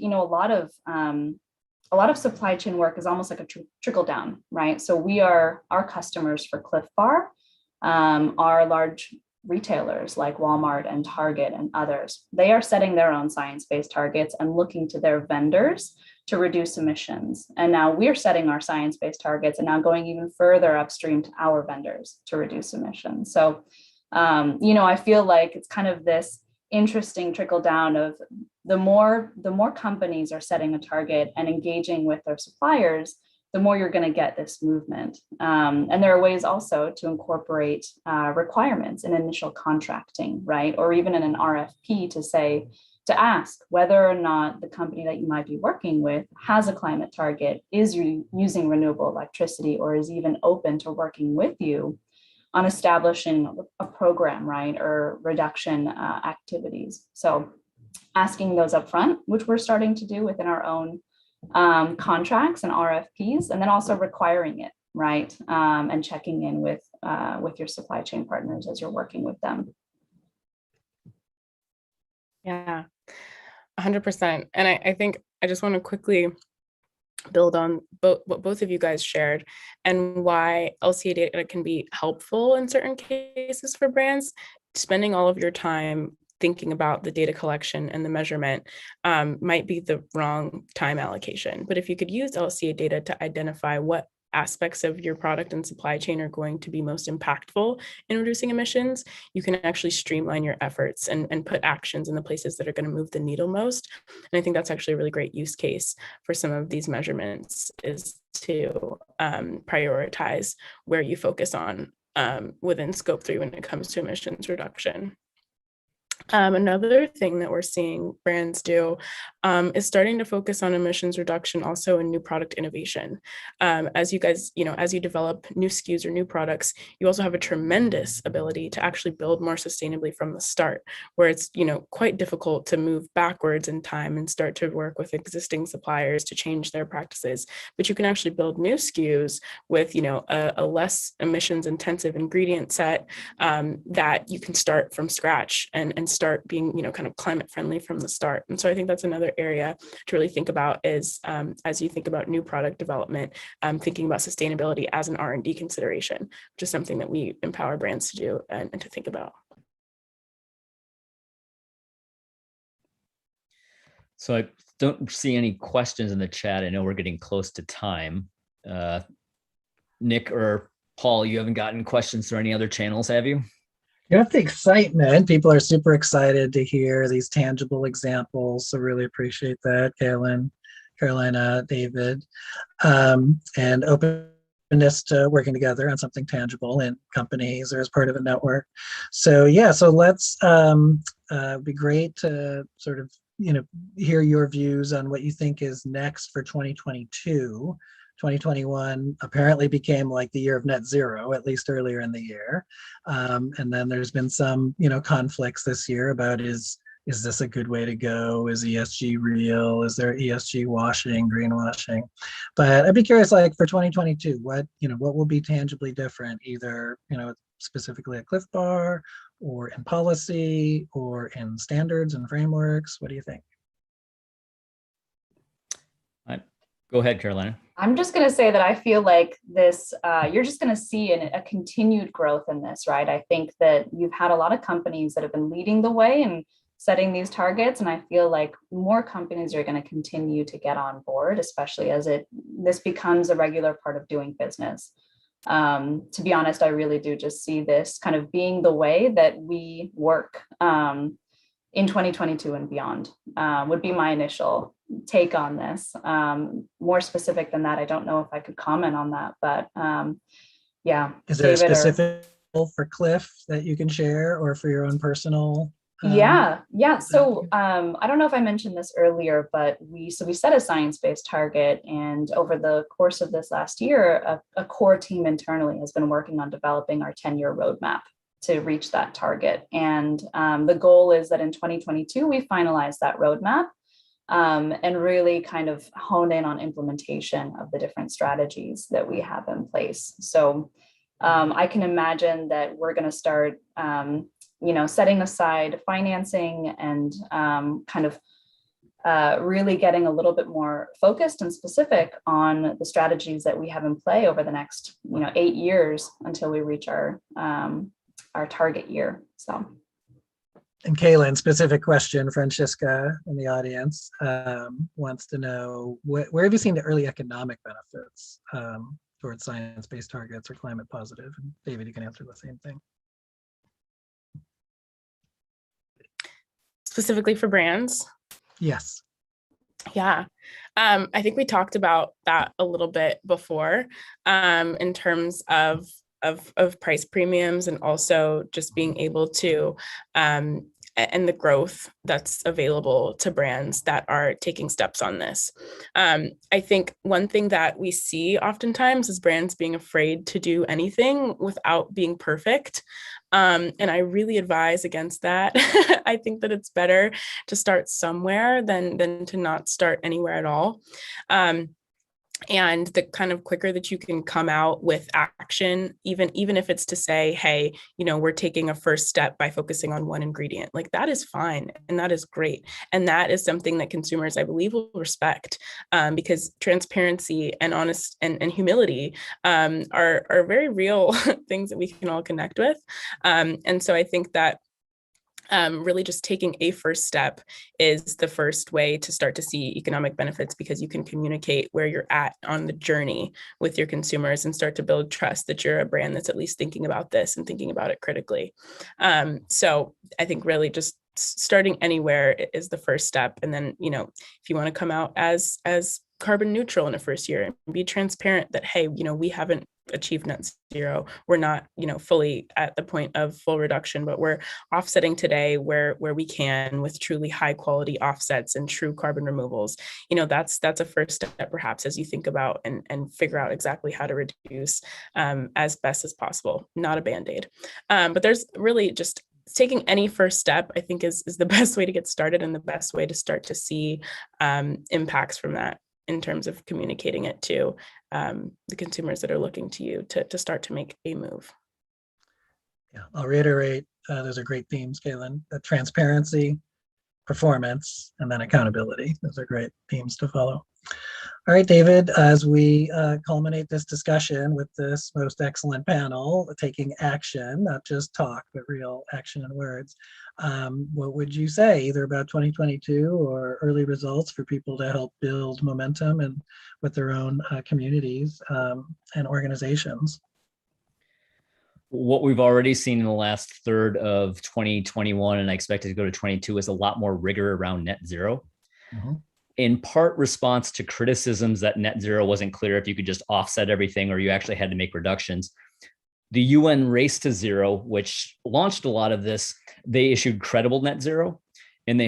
a lot of supply chain work is almost like a trickle down, right? So our customers for Cliff Bar are large retailers like Walmart and Target and others. They are setting their own science-based targets and looking to their vendors to reduce emissions. And now we're setting our science-based targets and now going even further upstream to our vendors to reduce emissions. So, I feel like it's kind of this interesting trickle down of the more companies are setting a target and engaging with their suppliers, the more you're going to get this movement. And there are ways also to incorporate requirements in initial contracting, right? Or even in an RFP to ask whether or not the company that you might be working with has a climate target, is using renewable electricity, or is even open to working with you on establishing a program, right? Or reduction activities. So asking those up front, which we're starting to do within our own contracts and RFPs, and then also requiring it, right? And checking in with your supply chain partners as you're working with them. Yeah, 100%. And I think I just want to quickly build on what both of you guys shared and why LCDA data can be helpful in certain cases for brands. Spending all of your time thinking about the data collection and the measurement might be the wrong time allocation. But if you could use LCA data to identify what aspects of your product and supply chain are going to be most impactful in reducing emissions, you can actually streamline your efforts and put actions in the places that are going to move the needle most. And I think that's actually a really great use case for some of these measurements, is to prioritize where you focus on within scope 3 when it comes to emissions reduction. Another thing that we're seeing brands do is starting to focus on emissions reduction also in new product innovation. As you guys, as you develop new SKUs or new products, you also have a tremendous ability to actually build more sustainably from the start, where it's, quite difficult to move backwards in time and start to work with existing suppliers to change their practices. But you can actually build new SKUs with, a less emissions intensive ingredient set that you can start from scratch and start being, kind of climate friendly from the start. And so I think that's another area to really think about is as you think about new product development, thinking about sustainability as an R&D consideration, which is something that we empower brands to do and to think about. So I don't see any questions in the chat. I know we're getting close to time. Nick or Paul, you haven't gotten questions through any other channels, have you? Got the excitement. People are super excited to hear these tangible examples. So really appreciate that, Carolina, David, and openness to working together on something tangible in companies or as part of a network. So yeah, so let's be great to sort of hear your views on what you think is next for 2022. 2021 apparently became like the year of net zero, at least earlier in the year. And then there's been some, conflicts this year about is this a good way to go? Is ESG real? Is there ESG washing, greenwashing? But I'd be curious, like for 2022, what will be tangibly different, either, specifically at Cliff Bar or in policy or in standards and frameworks? What do you think? Go ahead, Carolina. I'm just going to say that I feel like this, you're just going to see a continued growth in this, right? I think that you've had a lot of companies that have been leading the way and setting these targets. And I feel like more companies are going to continue to get on board, especially as this becomes a regular part of doing business. To be honest, I really do just see this kind of being the way that we work in 2022 and beyond, would be my initial take on this. More specific than that, I don't know if I could comment on that, but yeah. Is there David, a specific for Cliff that you can share, or for your own personal? Yeah. So I don't know if I mentioned this earlier, but we set a science-based target, and over the course of this last year, a core team internally has been working on developing our 10-year roadmap to reach that target. And the goal is that in 2022, we finalize that roadmap and really kind of hone in on implementation of the different strategies that we have in place. So I can imagine that we're going to start, setting aside financing and kind of really getting a little bit more focused and specific on the strategies that we have in play over the next, 8 years until we reach our our target year. So. And Kaylin, specific question, Francisca in the audience wants to know, where have you seen the early economic benefits towards science-based targets or climate positive? And David, you can answer the same thing. Specifically for brands? Yes. Yeah, I think we talked about that a little bit before in terms of price premiums, and also just being able to and the growth that's available to brands that are taking steps on this. I think one thing that we see oftentimes is brands being afraid to do anything without being perfect. And I really advise against that. I think that it's better to start somewhere than to not start anywhere at all. And the kind of quicker that you can come out with action, even if it's to say, hey, we're taking a first step by focusing on one ingredient, like that is fine. And that is great. And that is something that consumers, I believe, will respect, because transparency and honest and humility are very real things that we can all connect with. And so I think that really just taking a first step is the first way to start to see economic benefits, because you can communicate where you're at on the journey with your consumers and start to build trust that you're a brand that's at least thinking about this and thinking about it critically. So I think really just starting anywhere is the first step. And then, if you want to come out as carbon neutral in the first year and be transparent that, hey, we haven't achieved net zero. We're not, fully at the point of full reduction, but we're offsetting today where we can with truly high quality offsets and true carbon removals. That's a first step perhaps as you think about and figure out exactly how to reduce as best as possible, not a Band-Aid. But there's really just taking any first step, I think is the best way to get started and the best way to start to see impacts from that, in terms of communicating it to the consumers that are looking to you to start to make a move. Yeah, I'll reiterate, those are great themes, Kaylin. Transparency, performance, and then accountability. Those are great themes to follow. All right, David, as we culminate this discussion with this most excellent panel, taking action, not just talk, but real action and words, what would you say either about 2022 or early results for people to help build momentum and with their own communities and organizations? What we've already seen in the last third of 2021, and I expect it to go to 22, is a lot more rigor around net zero. Mm-hmm. In part response to criticisms that net zero wasn't clear if you could just offset everything or you actually had to make reductions. The UN Race to Zero, which launched a lot of this, they issued credible net zero, and they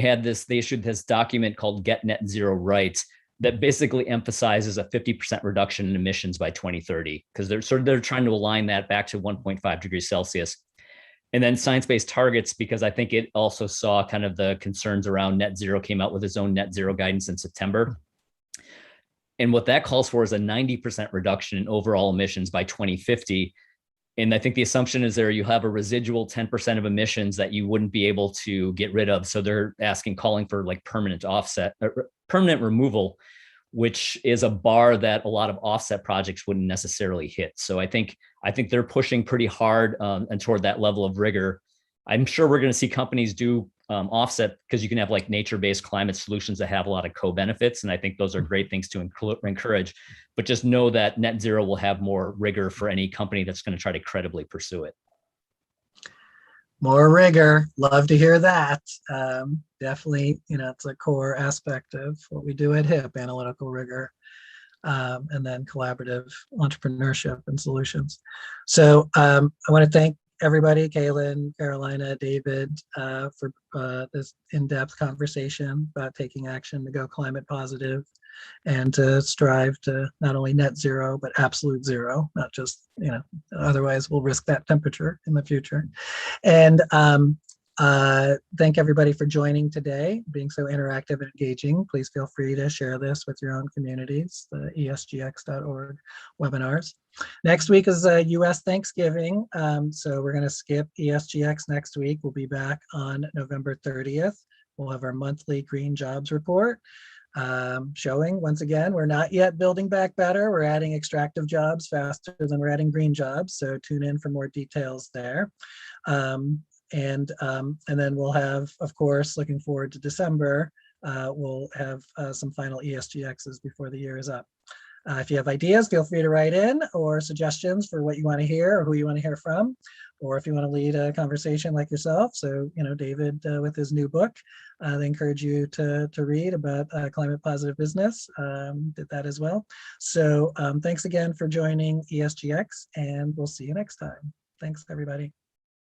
issued this document called Get Net Zero Right that basically emphasizes a 50% reduction in emissions by 2030, because they're trying to align that back to 1.5 degrees Celsius. And then science-based targets, because I think it also saw kind of the concerns around net zero, came out with its own net zero guidance in September. And what that calls for is a 90% reduction in overall emissions by 2050. And I think the assumption is there you have a residual 10% of emissions that you wouldn't be able to get rid of. So they're calling for like permanent offset, or permanent removal, which is a bar that a lot of offset projects wouldn't necessarily hit. So I think they're pushing pretty hard and toward that level of rigor. I'm sure we're going to see companies do offset, because you can have like nature-based climate solutions that have a lot of co-benefits. And I think those are great things to encourage, but just know that net zero will have more rigor for any company that's going to try to credibly pursue it. More rigor, love to hear that. Definitely, it's a core aspect of what we do at HIP, analytical rigor, and then collaborative entrepreneurship and solutions. So I want to thank everybody, Kaylin, Carolina, David, for this in-depth conversation about taking action to go climate positive and to strive to not only net zero, but absolute zero, not just, otherwise we'll risk that temperature in the future. And thank everybody for joining today, being so interactive and engaging. Please feel free to share this with your own communities, the ESGX.org webinars. Next week is US Thanksgiving, so we're going to skip ESGX next week. We'll be back on November 30th. We'll have our monthly green jobs report. showing, once again, we're not yet building back better. We're adding extractive jobs faster than we're adding green jobs. So tune in for more details there. And then we'll have, of course, looking forward to December, we'll have some final ESGXs before the year is up. If you have ideas, feel free to write in, or suggestions for what you want to hear or who you want to hear from, or if you want to lead a conversation like yourself. So, David, with his new book, they encourage you to read about climate positive business, did that as well. So thanks again for joining ESGX, and we'll see you next time. Thanks, everybody.